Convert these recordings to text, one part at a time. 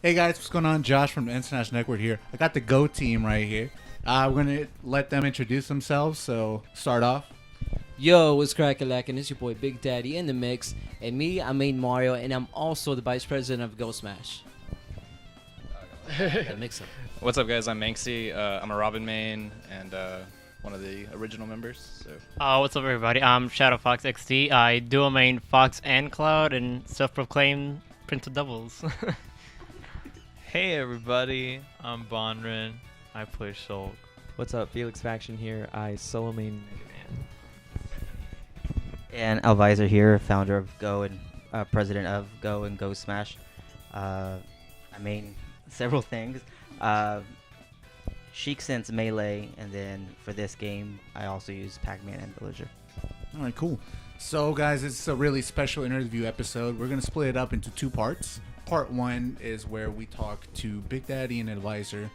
Hey guys, what's going on? Josh from the International Network here. I got the Go team right here. We're gonna let them introduce themselves. So start off. Yo, what's crackin' lackin'? It's your boy Big Daddy in the mix. And me, I made Mario, and I'm also the vice president of Go Smash. That mix up. What's up, guys? I'm Manxie. I'm a Robin main and one of the original members. So What's up, everybody? I'm Shadow Fox XT. I dual main Fox and Cloud and self-proclaimed Prince of Devils. Hey everybody, I'm Bonrin. I play Shulk. What's up, Felix Faction here. I solo main Mega Man. And Alvisor here, founder of Go and president of Go and Go Smash. I main several things. Sheik Sense Melee, and then for this game, I also use Pac-Man and Villager. All right, cool. So guys, it's a really special interview episode. We're gonna split it up into two parts. Part one is where we talk to BigDaddy and Alvisor.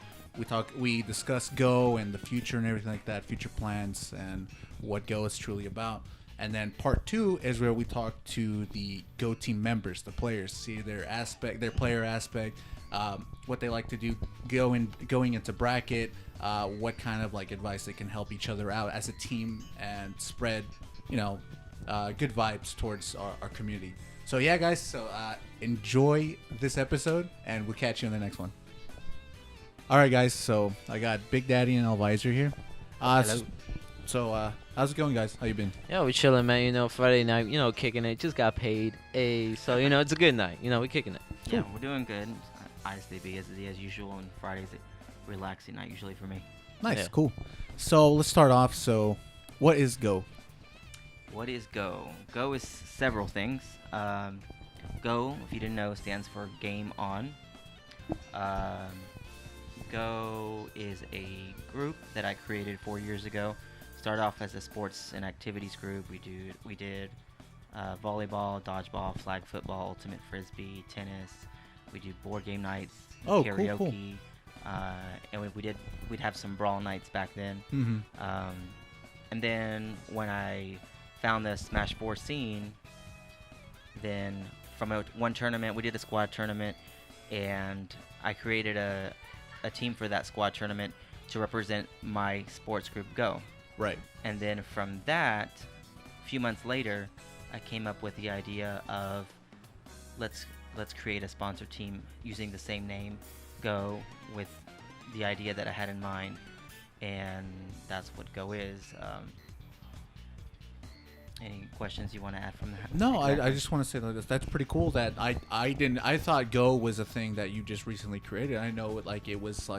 We discuss Go and the future and everything like that, future plans and what Go is truly about. And then part two is where we talk to the Go team members, the players, see their player aspect, what they like to do, going into bracket, what kind of like advice they can help each other out as a team and spread, good vibes towards our community. So yeah, guys, enjoy this episode, and we'll catch you in the next one. All right, guys, so I got BigDaddy and Alvisor here. Hello. So how's it going, guys? How you been? Yo, we chillin', man. Friday night, kicking it. Just got paid. Hey, so, it's a good night. We kicking it. Yeah, we're doing good. Honestly, as usual, and Friday's a relaxing night usually for me. Nice, Yeah. cool. So let's start off. So what is Go? What is Go? Go is several things. Go, if you didn't know, stands for Game On. Go is a group that I created 4 years ago. Started off as a sports and activities group. We did volleyball, dodgeball, flag football, ultimate frisbee, tennis. We do board game nights, Oh, karaoke, cool. and we'd have some brawl nights back then. Mm-hmm. And then when I found the Smash 4 scene, then from one tournament, we did a squad tournament, and I created a team for that squad tournament to represent my sports group Go. Right. And then from that, a few months later, I came up with the idea of let's create a sponsor team using the same name, Go, with the idea that I had in mind, and that's what Go is. Any questions you want to add from that? No, Exactly. I just want to say that that's pretty cool. That I thought Go was a thing that you just recently created. I know it was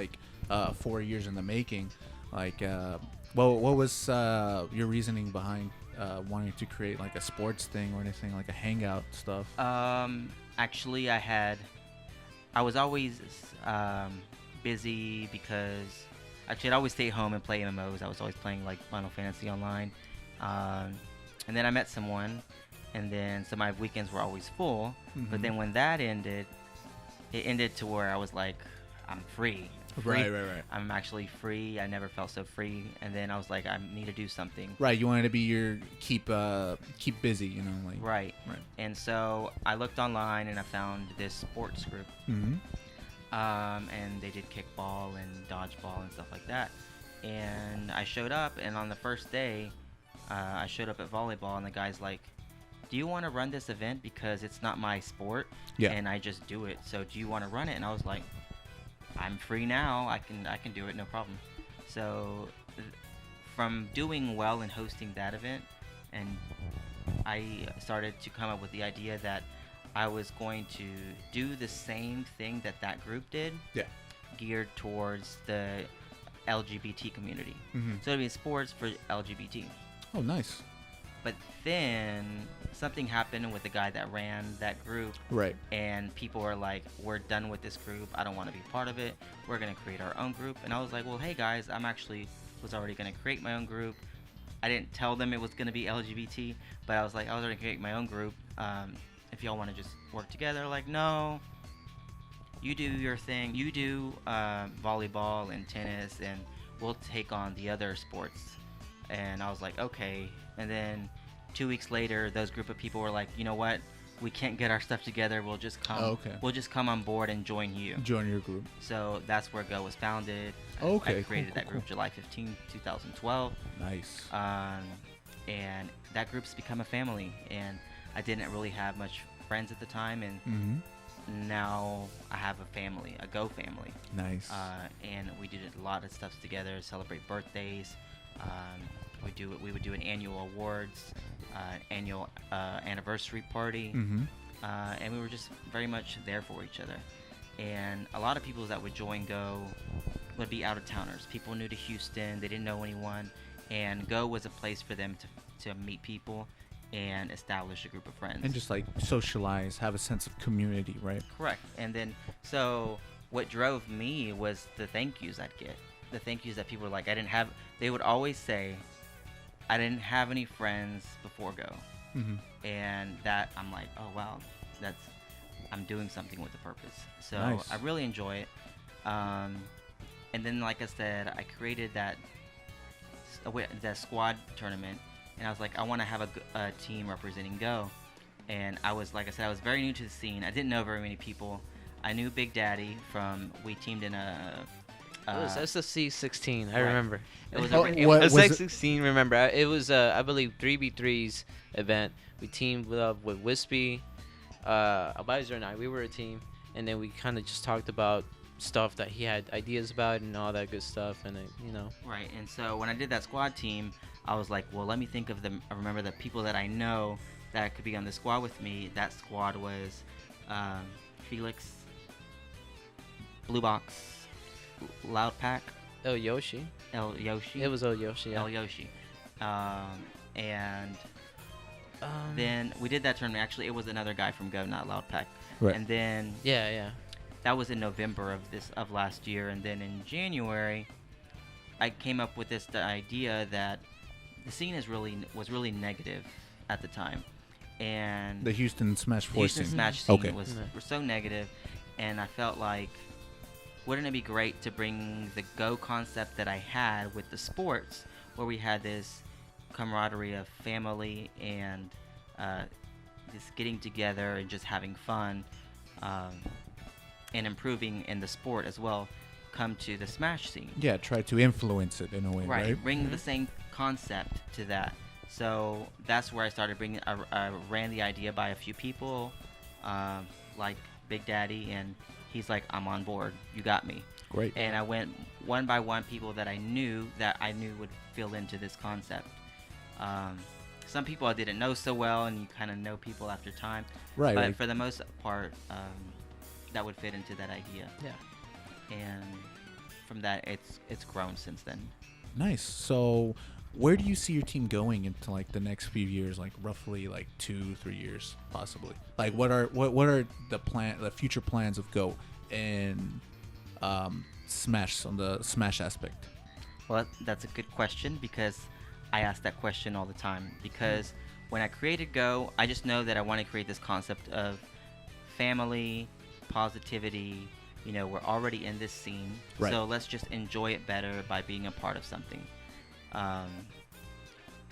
4 years in the making. What was your reasoning behind wanting to create like a sports thing or anything, like a hangout stuff? Actually, I was always busy because I'd always stay home and play MMOs. I was always playing like Final Fantasy Online. And then I met someone, and then so my weekends were always full. Mm-hmm. But then when that ended, it ended to where I was like, I'm free. Right. I'm actually free. I never felt so free. And then I was like, I need to do something. Right. You wanted to be your keep busy, Right. Right. And so I looked online and I found this sports group. Mm-hmm. And they did kickball and dodgeball and stuff like that. And I showed up, and on the first day, I showed up at volleyball, and the guy's like, do you want to run this event? Because it's not my sport, Yeah. and I just do it. So do you want to run it? And I was like, I'm free now. I can do it, no problem. So from doing well and hosting that event, and I started to come up with the idea that I was going to do the same thing that group did, Yeah. geared towards the LGBT community. Mm-hmm. So it'd be sports for LGBT. Oh, nice. But then something happened with the guy that ran that group, Right. and people were like, we're done with this group. I don't want to be part of it. We're going to create our own group. And I was like, well, hey, guys, was already going to create my own group. I didn't tell them it was going to be LGBT, but I was already going to create my own group. If y'all want to just work together, like, no, you do your thing. You do volleyball and tennis, and we'll take on the other sports. And I was like, okay. And then 2 weeks later, those group of people were like, you know what? we can't get our stuff together, we'll just come. Oh, okay. We'll just come on board and join you. Join your group. So that's where Go was founded. Okay, I cool, created cool, that group cool. July 15, 2012. Nice. And that group's become a family. And I didn't really have much friends at the time, and now I have a family, a Go family. Nice. And we did a lot of stuff together, celebrate birthdays. We would do an annual awards, annual anniversary party, and we were just very much there for each other. And a lot of people that would join Go would be out of towners. People new to Houston, they didn't know anyone, and Go was a place for them to meet people and establish a group of friends. And just like socialize, have a sense of community, right? Correct. And then, so what drove me was the thank yous I'd get. The thank yous that people were like, they would always say, I didn't have any friends before Go. And that, I'm like, oh wow, I'm doing something with a purpose. So Nice. I really enjoy it. And then, like I said, I created that squad tournament, and I was like, I want to have a team representing Go. And I was, like I said, I was very new to the scene. I didn't know very many people. I knew BigDaddy we teamed in a... It was SSC 16. I right. remember. It was Oh, a, what- It's was like it- 16. Remember, it was I believe 3v3's event. We teamed up with Wispy, Alvisor and I. We were a team, and then we kind of just talked about stuff that he had ideas about and all that good stuff, and Right, and so when I did that squad team, I was like, well, let me think of I remember the people that I know that could be on the squad with me. That squad was Felix, Blue Box, Loud Pack, El Yoshi. El Yoshi. It was El Yoshi. Yeah. El Yoshi. And then we did that tournament. Actually, it was another guy from Go, not Loud Pack. Right. And then Yeah. that was in November of last year, and then in January, I came up with this idea that the scene was really negative at the time, and The Houston Smash the Force Houston scene. Smash scene Okay. was so negative, and I felt like, wouldn't it be great to bring the Go concept that I had with the sports, where we had this camaraderie of family and just getting together and just having fun, and improving in the sport as well, come to the Smash scene. Yeah, try to influence it in a way, right? Bring the same concept to that. So that's where I started bringing. I ran the idea by a few people, like BigDaddy, and he's like, "I'm on board. You got me." Great. And I went one by one, people that I knew would fill into this concept. Some people I didn't know so well, and you kind of know people after time. Right. But right. for the most part, that would fit into that idea. Yeah. And from that, it's grown since then. Nice. So, where do you see your team going into like the next few years? Like roughly like 2-3 years, possibly. Like what are the future plans of Go and Smash on the Smash aspect? Well, that's a good question, because I ask that question all the time. Because when I created Go, I just know that I want to create this concept of family, positivity. You know, we're already in this scene, Right. so let's just enjoy it better by being a part of something.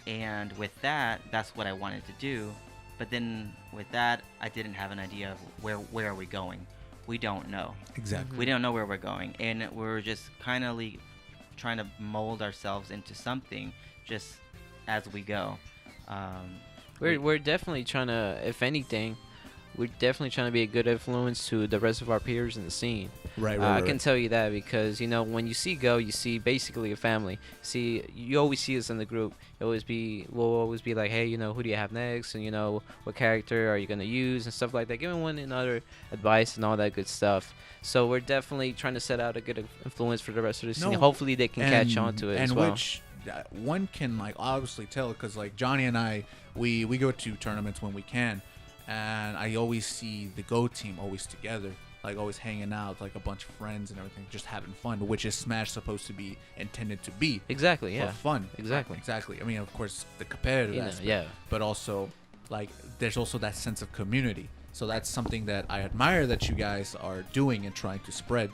And with that, that's what I wanted to do. But then with that, I didn't have an idea of where are we going. We don't know. Exactly. We don't know where we're going, and we're just kind of trying to mold ourselves into something just as we go. We're definitely trying to, if anything, we're definitely trying to be a good influence to the rest of our peers in the scene. Right. I can tell you that because, when you see Go, you see basically a family. You always see us in the group. We'll always be like, hey, who do you have next? And, what character are you going to use and stuff like that. Giving one another advice and all that good stuff. So we're definitely trying to set out a good influence for the rest of the scene. No, Hopefully they can catch on to it as well. And which one can like obviously tell, because like Johnny and I, we go to tournaments when we can. And I always see the Go team always together, like always hanging out, like a bunch of friends and everything, just having fun, which is Smash supposed to be intended to be. Exactly, yeah. For fun. Exactly. Exactly. I mean, of course, the competitive aspect, yeah. but also, like, there's also that sense of community. So that's something that I admire that you guys are doing and trying to spread,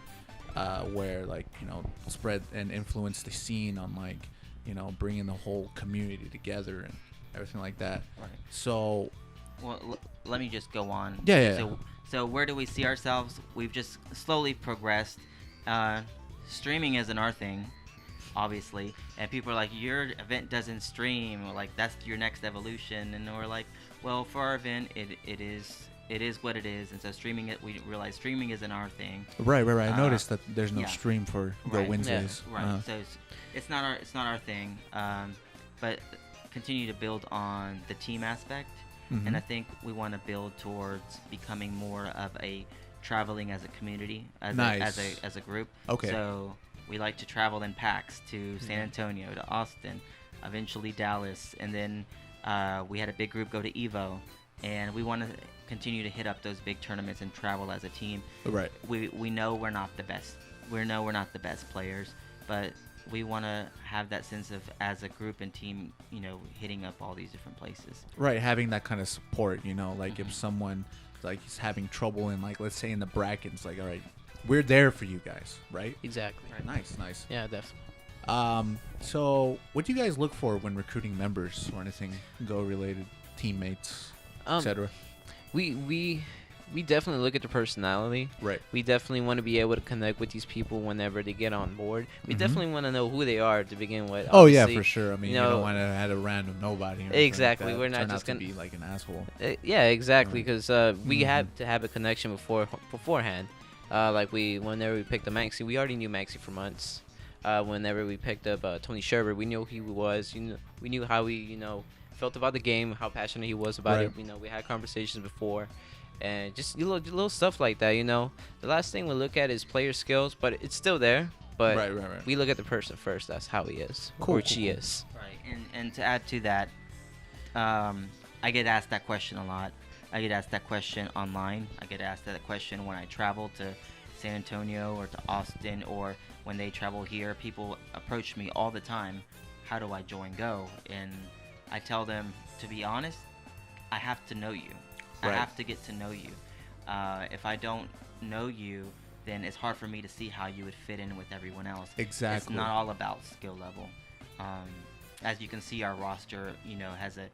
where, like, spread and influence the scene on, like, bringing the whole community together and everything like that. Right. So Well, let me just go on. Yeah. So where do we see ourselves? We've just slowly progressed. Streaming isn't our thing, obviously, and people are like, your event doesn't stream, or like that's your next evolution, and we're like, well, for our event, it is what it is, and so we realize streaming isn't our thing. Right. I noticed that there's no yeah. stream for Go Right. Wednesdays. Right. So it's not our thing. But continue to build on the team aspect, Mhm. and I think we want to build towards becoming more of a traveling as a community, as a group. Okay. So we like to travel in packs to San Antonio, to Austin, eventually Dallas, and then we had a big group go to Evo, and we want to continue to hit up those big tournaments and travel as a team. Right. We know we're not the best. We're not the best players, but we want to have that sense of, as a group and team, hitting up all these different places. Right, having that kind of support, like Mhm. if someone like is having trouble in, like, let's say in the brackets, like, all right, we're there for you guys, right? Exactly. Nice. Yeah, definitely. So what do you guys look for when recruiting members or anything Go related, teammates, etc.? We definitely look at the personality. Right. We definitely want to be able to connect with these people whenever they get on board. We Mhm. definitely want to know who they are to begin with. Oh yeah, obviously. for sure. I mean, you know- don't want to add a random nobody. or anything like Exactly, that. we're not Turn just out to gonna- be like an asshole. Yeah, exactly. Right. Because we Mhm. had to have a connection beforehand. Whenever we picked up Maxi, we already knew Maxi for months. Whenever we picked up Tony Sherbert, we knew who he was. We knew how he felt about the game, how passionate he was about Right. it. We had conversations before, and just little stuff like that. The last thing we look at is player skills, but it's still there. But Right. we look at the person first. That's how he is, Cool, or cool, she cool. is. Right, and to add to that, I get asked that question a lot. I get asked that question online. I get asked that question when I travel to San Antonio or to Austin, or when they travel here. People approach me all the time. How do I join Go? And I tell them, to be honest, I have to know you. I Right. have to get to know you. If I don't know you, then it's hard for me to see how you would fit in with everyone else. Exactly. It's not all about skill level. As you can see, our roster, has a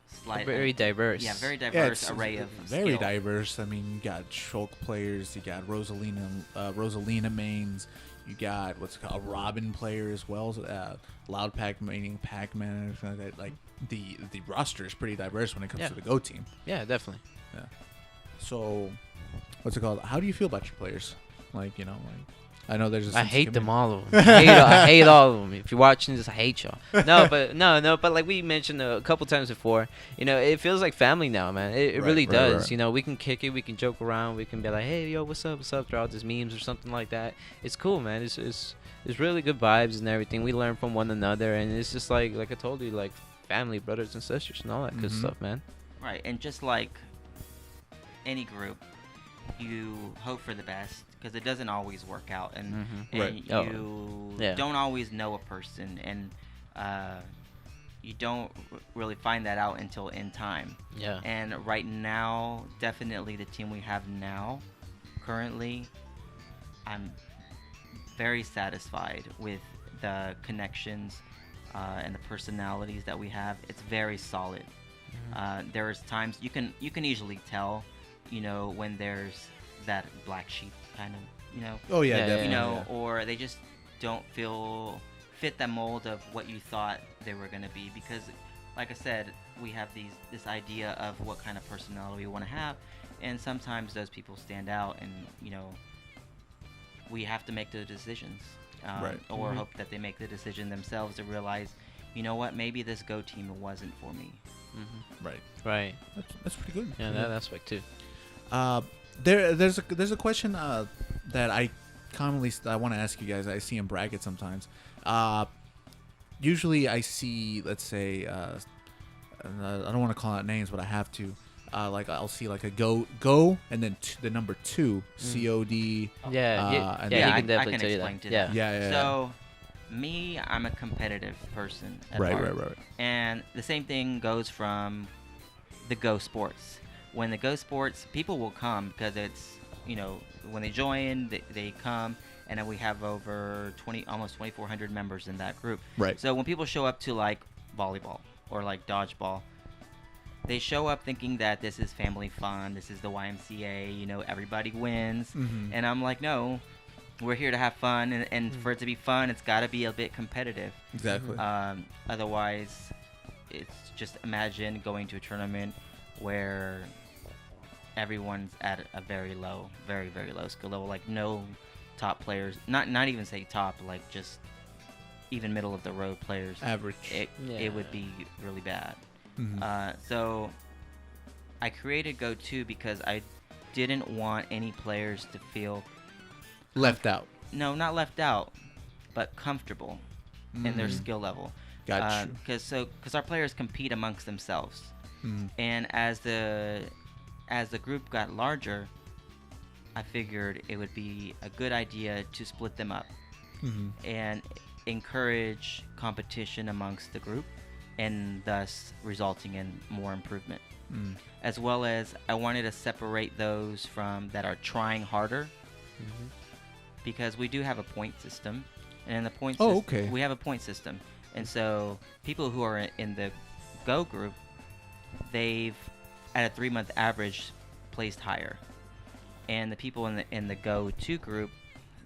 slight, Very diverse. yeah, very Yeah, diverse it's array of very skill. diverse. I mean, you got Shulk players, you got Rosalina mains, you got what's it called Robin player as well, Loud Pack meaning Pac-Man, and everything like that. Like the roster is pretty diverse when it comes Yeah. to the Go team. Yeah, definitely. So, what's it called? How do you feel about your players? Like, I know there's. I hate them all of them. I hate all of them. If you're watching this, I hate y'all. No, but like we mentioned a couple times before, it feels like family now, man. It Right, really right, does. right. We can kick it, we can joke around, we can be like, hey, yo, what's up, throw out these memes or something like that. It's cool, man. It's really good vibes and everything. We learn from one another, and it's just like I told you, like family, brothers and sisters, and all that good Mhm. stuff, man. Right, and just like any group, you hope for the best because it doesn't always work out, and, Mhm. and Right. Oh, you yeah. don't always know a person, and you don't really find that out until in time. Yeah. And right now, definitely the team we have now, currently, I'm very satisfied with the connections and the personalities that we have. It's very solid. There's times you can easily tell, when there's that black sheep kind of, Oh yeah, Yeah, definitely. or they just don't fit that mold of what you thought they were going to be, because like I said, we have this idea of what kind of personality we want to have, and sometimes those people stand out, and we have to make the decisions, Right. or Mhm. hope that they make the decision themselves to realize, what, maybe this Go team wasn't for me. Right. Right. That's pretty good. Yeah, that aspect too. There's a question that I commonly I want to ask you guys. I see in brackets sometimes. Usually I see, let's say, I don't want to call out names, but I have to. Like I'll see like a go, and then the number 2 COD. Yeah, and yeah, then- he I can definitely can tell you explain that. to Yeah. that. Yeah. So, me, I'm a competitive person at Right. heart. And the same thing goes from the Go Sports. When the Go Sports, people will come because it's, when they join, they come, and then we have over almost 2,400 members in that group. Right. So when people show up to like volleyball or like dodgeball they show up thinking that this is family fun, this is the YMCA, you know, everybody wins. And I'm like, no, we're here to have fun, and for it to be fun, it's got to be a bit competitive. Exactly. Otherwise, it's just imagine going to a tournament where everyone's at a very low, very, very low skill level, like no top players, not even say top, like just even middle of the road players. Average. It would be really bad. Mhm. So I created Go 2 because I didn't want any players to feel Left out. no, not left out, but comfortable in their Mm. skill level. Got you. Because our players compete amongst themselves, Mm. and as the group got larger, I figured it would be a good idea to split them up Mhm. and encourage competition amongst the group, and thus resulting in more improvement. Mm. As well as I wanted to separate those from that are trying harder, because we do have a point system, and in the point Oh, system, okay. we have a point system, and so people who are in the Go group, they've at a 3-month average placed higher, and the people in the Go 2 group,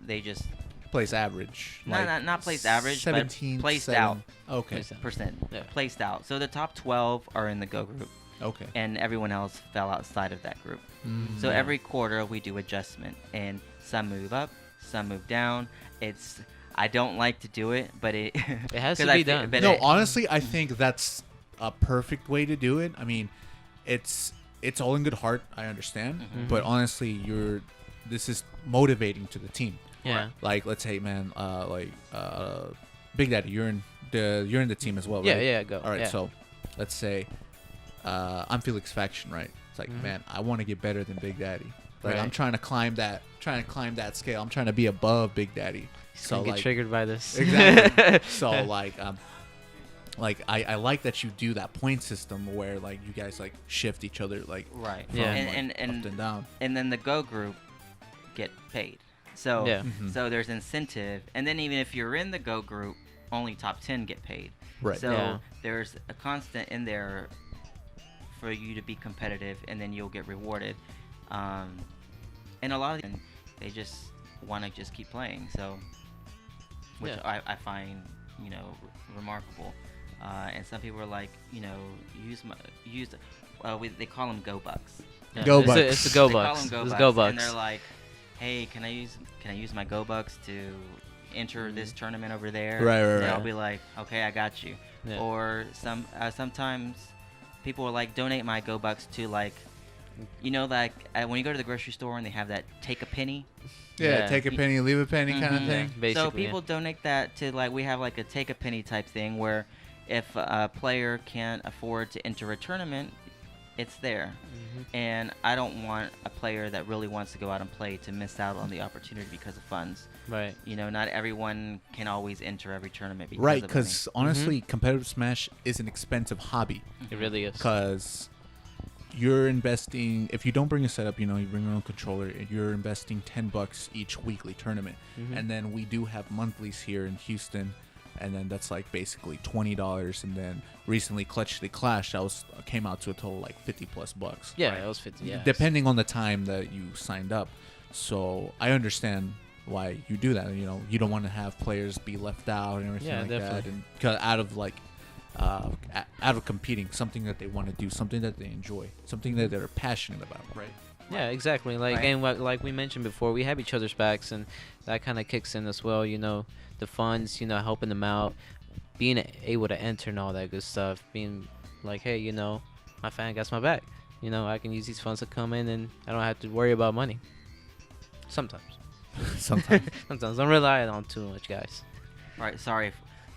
they just Place average. not placed average, 17, but placed 7. out Okay. Placed out. percent, Yeah. placed out. So the top 12 are in the Go group, Okay. and everyone else fell outside of that group. Mm. So every quarter we do adjustment, and some move up, some move down. I don't like to do it, but it It has 'cause to I be fe- done. but No, it- honestly, I think that's a perfect way to do it. I mean, it's all in good heart. I understand, but honestly, this is motivating to the team. Yeah. Like, let's say, man, Big Daddy, you're in the team as well, Yeah, right? yeah, go. All right, Yeah. so let's say I'm Felix Faction, right? It's like, man, I want to get better than Big Daddy. Like, I'm Right. trying to climb that scale. I'm trying to be above Big Daddy. He's So gonna get like, triggered by this. exactly. So like I like that you do that point system where like you guys like shift each other like right. from, Yeah. like, And up and down. and then the Go group get paid. So Yeah. Mhm. so there's incentive, and then even if you're in the Go group, only top 10 get paid. Right. So Yeah. there's a constant in there for you to be competitive, and then you'll get rewarded. And a lot of them, they just want to just keep playing. So, which Yeah. I find, you know, remarkable. And some people are like, you know, they call them Go Bucks. Yeah. Go It's Bucks. It's the Go They call Bucks. them Go It's Bucks, Go Bucks. and they're like, hey, can I use my Go Bucks to enter this tournament over there? Right, right, And right. I'll be like, okay, I got you. Yeah. Or sometimes people will like donate my Go Bucks to like, you know, like when you go to the grocery store and they have that take a penny. Yeah, Yeah. take a penny, leave a penny kind of Mhm. thing. Basically, So yeah. people donate that to like, we have like a take a penny type thing where if a player can't afford to enter a tournament, it's there. And I don't want a player that really wants to go out and play to miss out on the opportunity because of funds. Right. You know, not everyone can always enter every tournament because Right, of money. because honestly, competitive Smash is an expensive hobby. It really is. Because you're investing, if you don't bring a setup, you know, you bring your own controller, you're investing $10 each weekly tournament. And then we do have monthlies here in Houston, and then that's like basically $20. And then recently Clutch the Clash, came out to a total like $50+ Yeah, it was 50. Yeah. depending on the time that you signed up. So I understand why you do that. You know, you don't want to have players be left out and everything Yeah, like that, definitely. and 'cause out of like out of competing, something that they want to do, something that they enjoy, something that they're passionate about. Right. Yeah, exactly. Like Right. and like we mentioned before, we have each other's backs, and that kind of kicks in as well. You know, the funds, you know, helping them out, being able to enter and all that good stuff. Being like, hey, you know, my fan got my back. You know, I can use these funds to come in, and I don't have to worry about money. Sometimes. Sometimes. Sometimes. Don't rely on too much, guys. Right, sorry if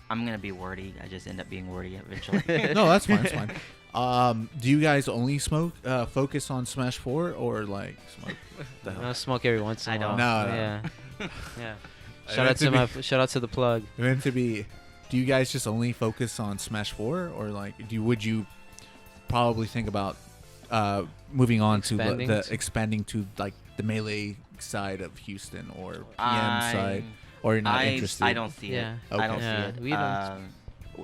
I'm gonna be wordy. I just end up being wordy eventually. No, that's fine. It's fine. Do you guys only focus on Smash 4 or like smoke? The hell? I smoke every once in a I while. don't. No. Yeah. Yeah. I Shout out meant to shout out to the plug. Meant to be. Do you guys just only focus on Smash 4, or like would you probably think about moving on Expanding to to- expanding to like the melee side of Houston or PM I- side, or you're not interested? I don't see Yeah. it. I don't Okay. see Yeah, it. we don't-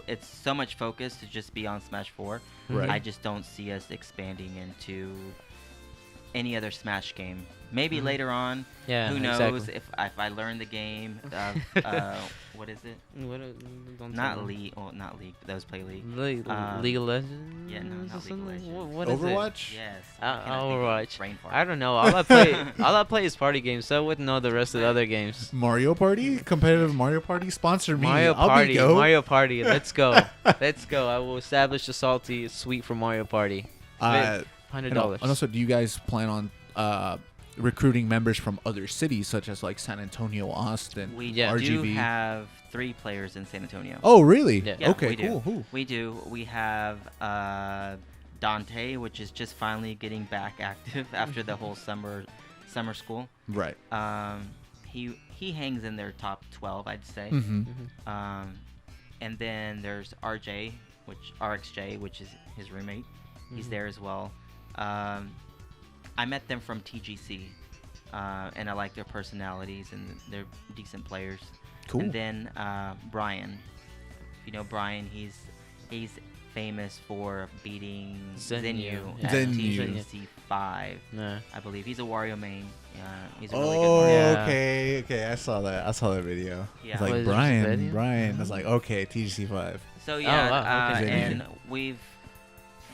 it's so much focus to just be on Smash 4. Right. I just don't see us expanding into any other Smash game. Maybe later on. Yeah. Who knows exactly. if I learn the game? What is it? What, don't Not tell me. League. Well, not League. Those play League. League of Legends. yeah, no, not or League of something? Legends. What is it? Overwatch? Yes. I cannot think of it. Overwatch. Brain fart. I don't know. All I play is party games, so I wouldn't know the rest of the other games. Mario Party, competitive Mario Party, sponsor me. Mario I'll Party, be go. Mario Party. Let's go. Let's go. I will establish a salty sweet for Mario Party. And $100. also, do you guys plan on recruiting members from other cities such as like San Antonio, Austin, We Yeah. do RGB? have 3 players in San Antonio. Oh, really? Yeah. Yeah, Okay, we do. cool. Who? We do. We have Dante, which is just finally getting back active after the whole summer school. Right. He hangs in their top 12, I'd say. Mm-hmm. And then there's RXJ, which is his roommate. He's there as well. I met them from TGC, and I like their personalities, and they're decent players. Cool. And then Brian. If you know Brian, he's famous for beating Zenyu. Zenyu Yeah. at Zenyu. TGC 5, Nah. I believe. He's a Wario main. He's a Oh, really good Wario. Yeah. okay. I saw that video. Yeah. It's What like is it, Brian. video? Brian. I was like, okay, TGC5. So yeah, wow, okay. and we've,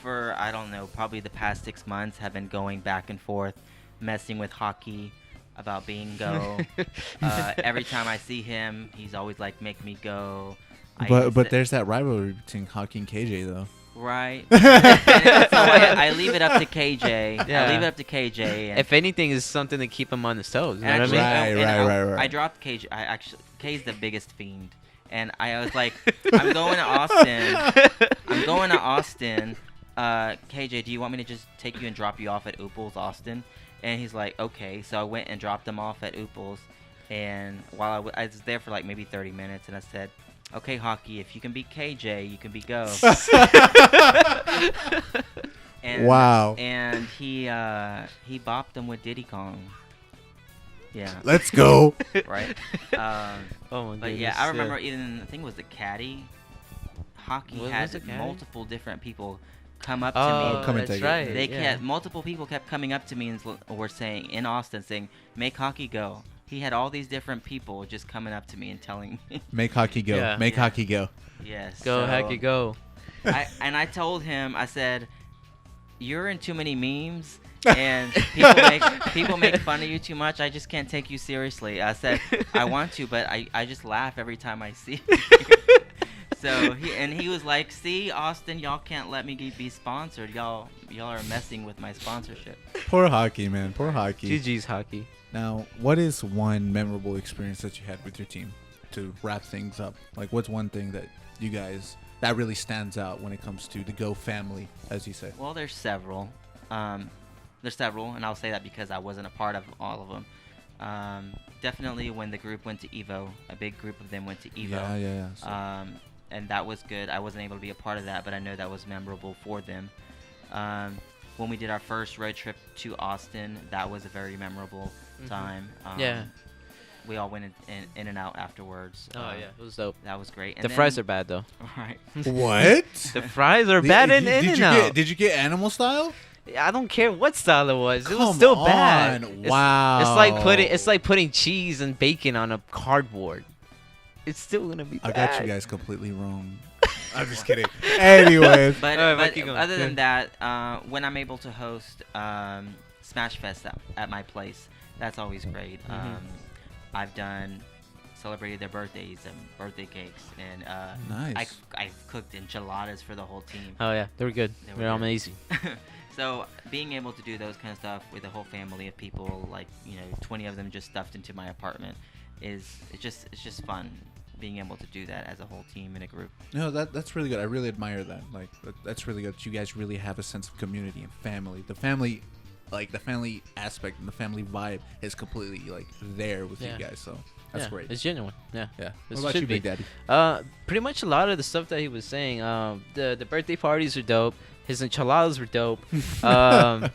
for I don't know, probably the past 6 months, have been going back and forth, messing with hockey about being go. Every time I see him, he's always like, make me go. But there's that rivalry between Hockey and KJ though. Right. So I leave it up to KJ. Yeah. I leave it up to KJ. And If anything, is something to keep him on his toes. You know actually, what I mean? Right. I dropped KJ. K's the biggest fiend, and I was like, I'm going to Austin. KJ, do you want me to just take you and drop you off at Ooples, Austin? And he's like, okay. So I went and dropped him off at Ooples, and while I was there for like maybe 30 minutes, and I said, okay, Hockey, if you can beat KJ, you can beat Go. And, Wow. And he bopped him with Diddy Kong. Yeah. Let's go. Right. Oh my But yeah, I remember even I think it was the caddy. Hockey Was had it caddy? multiple different people come up to Oh, me. come and that's take it. right. They yeah. kept multiple people kept coming up to me and were saying in Austin, saying, "Make Hockey go." He had all these different people just coming up to me and telling me, Make Hockey go. Yeah. Make Yeah. Hockey go. "Yes." Go, so Hacky, go. I told him, I said, "You're in too many memes, and people make fun of you too much. I just can't take you seriously." I said, "I want to, but I just laugh every time I see you." So he was like, "See, Austin, y'all can't let me be sponsored. Y'all are messing with my sponsorship." Poor Hockey, man. Poor Hockey. GG's hockey. Now, what is one memorable experience that you had with your team to wrap things up? Like, what's one thing that you guys that really stands out when it comes to the Go family, as you say? Well, there's several. And I'll say that because I wasn't a part of all of them. Definitely when the group went to Evo, a big group of them went to Evo. Yeah. So, And that was good. I wasn't able to be a part of that, but I know that was memorable for them. When we did our first road trip to Austin, that was a very memorable time. Yeah. We all went in and out afterwards. Oh yeah, it was dope. That was great. And The then- fries are bad though. Right. what? The fries are bad in and out. Did you get animal style? I don't care what style it was. It was Come still bad. on. It's- Wow. It's like putting cheese and bacon on a cardboard. It's still gonna be I bad. got you guys completely wrong. I'm just kidding. Anyways. But, Alright, but keep going. other than Yeah. that, when I'm able to host Smash Fest at my place, that's always great. I've celebrated their birthdays and birthday cakes, and Nice. I've cooked enchiladas for the whole team. Oh yeah, they were good. They They were were good. amazing. So being able to do those kind of stuff with a whole family of people, like 20 of them just stuffed into my apartment, it's just fun. Being able to do that as a whole team in a group. No, that's really good. I really admire that. Like, that's really good. You guys really have a sense of community and family. The family aspect and the family vibe is completely like there with Yeah. you guys. So that's Yeah, great. It's genuine. Yeah. Yeah. This What about should you, be. Big Daddy? Pretty much a lot of the stuff that he was saying. The birthday parties are dope. His enchiladas were dope. The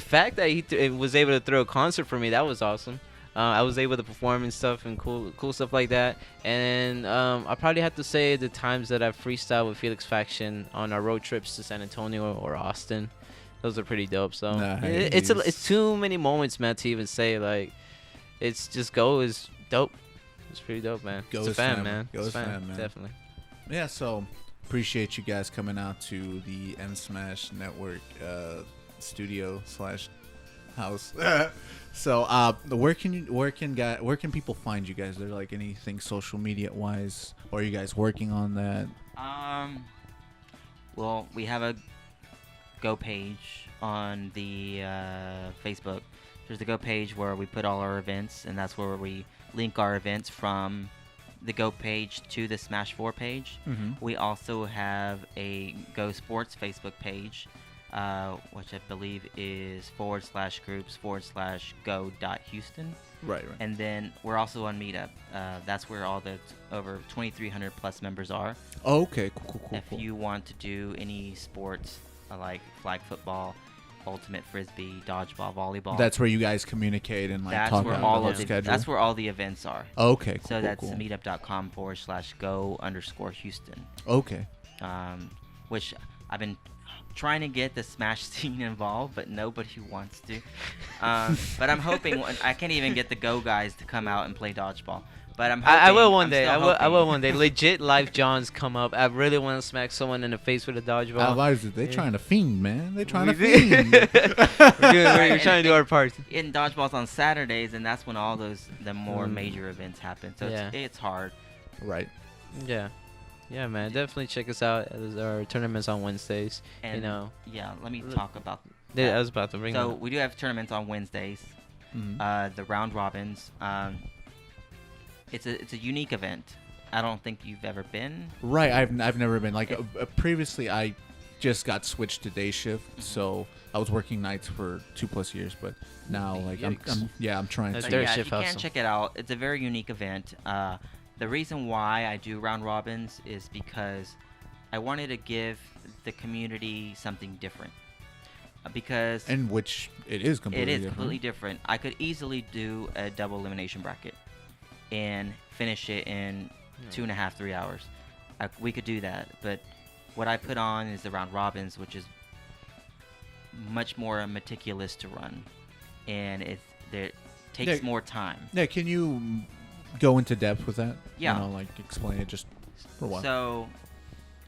fact that he was able to throw a concert for me, that was awesome. I was able to perform and stuff and cool stuff like that. And I probably have to say the times that I've freestyled with Felix Faction on our road trips to San Antonio or Austin. Those are pretty dope. So it's too many moments, man, to even say. Like, it's just Go is dope. It's pretty dope, man. Go it's a is fan, fam. man. Go It's is a fam, man. Definitely. Yeah, so appreciate you guys coming out to the M Smash Network studio / house. So where can people find you guys? Is there like anything social media wise, or are you guys working on that? Well, we have a Go page on the Facebook. There's the Go page where we put all our events, and that's where we link our events from the Go page to the Smash 4 page. We also have a Go Sports Facebook page, which I believe is /groups/go.houston. Right. And then we're also on Meetup. That's where all the over 2,300 plus members are. Oh, okay. Cool. If you want to do any sports like flag football, ultimate frisbee, dodgeball, volleyball, That's where you guys communicate and like that's talk where about all the of the, schedule. that's where all the events are. Okay. Cool, So that's cool. meetup.com/go_Houston. Okay. Which I've been trying to get the Smash scene involved, but nobody wants to. But I'm hoping I can't even get the Go guys to come out and play dodgeball. But I'm hoping, I will one I'm day. still I will hoping. one day. Legit live Johns come up. I really want to smack someone in the face with a dodgeball. Alvisor, they trying to fiend, man. They trying to We fiend. we're trying to do our part. In dodgeballs on Saturdays, and that's when all the more major events happen. So Yeah. it's hard. Right. Yeah, man. Definitely check us out. There's our tournaments on Wednesdays. And you know, yeah, let me talk about. I was about to bring. So that up. we do have tournaments on Wednesdays. The round robins. It's a unique event. I don't think you've ever been. Right. I've never been like previously. I just got switched to day shift, so I was working nights for 2+ years. But now, like, I'm trying That's to. third Yeah, shift you can hustle. check it out. It's a very unique event. The reason why I do round robins is because I wanted to give the community something different. Because And which it is completely it is different. completely different. I could easily do a double elimination bracket and finish it in 2.5, 3 hours. We could do that, but what I put on is the round robins, which is much more meticulous to run, and it takes Yeah. more time. Yeah. Can you go into depth with that? Yeah. You know, like explain it just for a while. So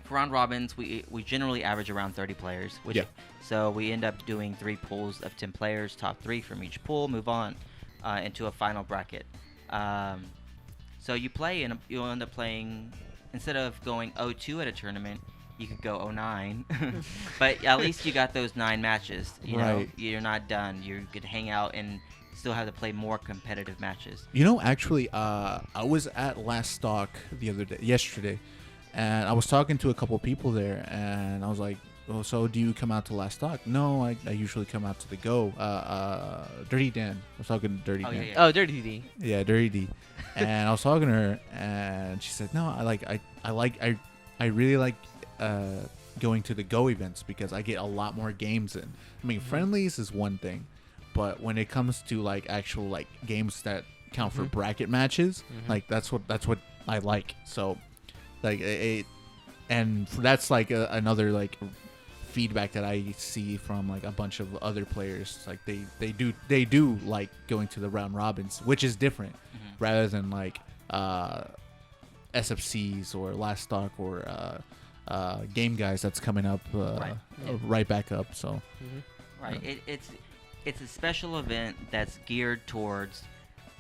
for round robins, we generally average around 30 players. Which, Yeah. So we end up doing 3 pools of 10 players, top 3 from each pool, move on into a final bracket. So you play, and you'll end up playing, instead of going 0-2 at a tournament, you could go 0-9. But at least you got those 9 matches. You know, Right. you're not done. You could hang out and still have to play more competitive matches. You know, actually, I was at Last Stock yesterday, and I was talking to a couple people there, and I was like, "Oh, so do you come out to Last Stock?" No, I usually come out to the Go. Dirty Dan. I was talking to Dirty Oh, Dan. yeah. Oh, Dirty D. Yeah, Dirty D. And I was talking to her, and she said, "No, I really like going to the Go events because I get a lot more games in. I mean, friendlies is one thing, but when it comes to like actual like games that count for bracket matches, like that's what I like. So, like that's like another like feedback that I see from like a bunch of other players. Like they do like going to the round robins, which is different rather than like SFCs or Last Stock or Game Guys that's coming up right back up. So Right. It's a special event that's geared towards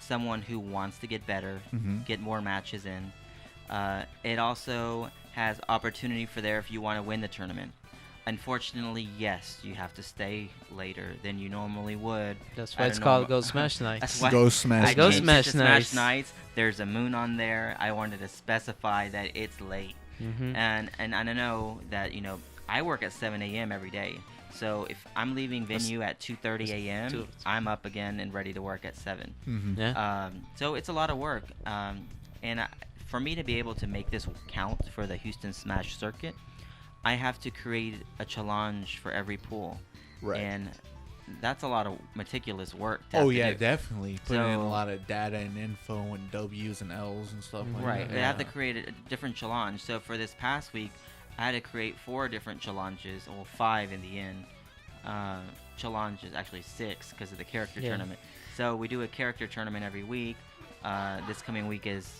someone who wants to get better, get more matches in. It also has opportunity for there if you want to win the tournament. Unfortunately, yes, you have to stay later than you normally would. That's why at it's a called normal- Go Smash Nights. That's why Go Smash I Go changed it Smash to Smash Nights. Nights. There's a moon on there. I wanted to specify that it's late. And I know that, I work at 7 a.m. every day. So if I'm leaving venue at 2:30 a.m., I'm up again and ready to work at 7. Yeah. So it's a lot of work. For me to be able to make this count for the Houston Smash circuit, I have to create a challenge for every pool. Right. And that's a lot of meticulous work. To Oh have to yeah, do. definitely putting in a So- lot of data and info and W's and L's and stuff like Right. that. They have to create a different challenge. So for this past week, I had to create 4 different challenges, or 5 in the end. Challenges, actually 6, because of the character Yeah. tournament. So we do a character tournament every week. This coming week is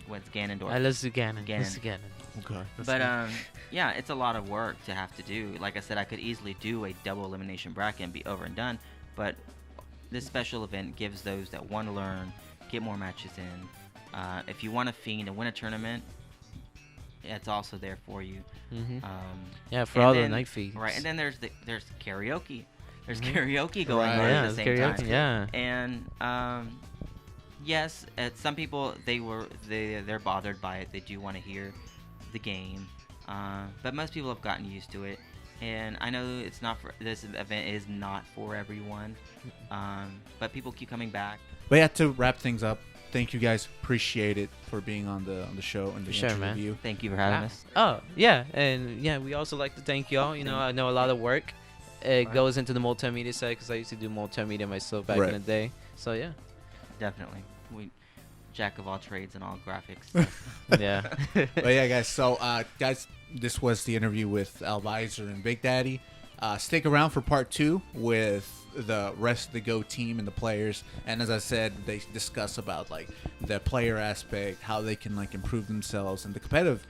what's Ganondorf. Let's do Ganon. Ganon. Let's do Ganon. Okay. But yeah, it's a lot of work to have to do. Like I said, I could easily do a double elimination bracket and be over and done. But this special event gives those that want to learn, get more matches in. If you want to fiend and win a tournament, it's also there for you. Mm-hmm. Um, Yeah, for and all the then- night feeds. Right, and then there's karaoke. There's Mhm. karaoke going Right. on Yeah, at the it's same karaoke. time. Yeah. And yes, some people they're bothered by it. They do want to hear the game, but most people have gotten used to it. And I know it's not for this event is not for everyone, but people keep coming back. But yeah, to wrap things up, thank you guys. Appreciate it for being on the show and the For sure, man. interview. Thank you for having us. Oh, yeah. And yeah, we also like to thank y'all. You know, I know a lot of work goes into the multimedia side because I used to do multimedia myself back Right. in the day. So yeah. Definitely, we jack of all trades and all graphics. Yeah. But yeah, guys. So guys, this was the interview with Alvisor and BigDaddy. Stick around for part 2 with the rest of the Go team and the players. And as I said, they discuss about like the player aspect, how they can like improve themselves, and the competitive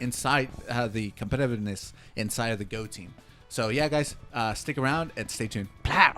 inside the competitiveness inside of the Go team. So yeah, guys, stick around and stay tuned. Plow!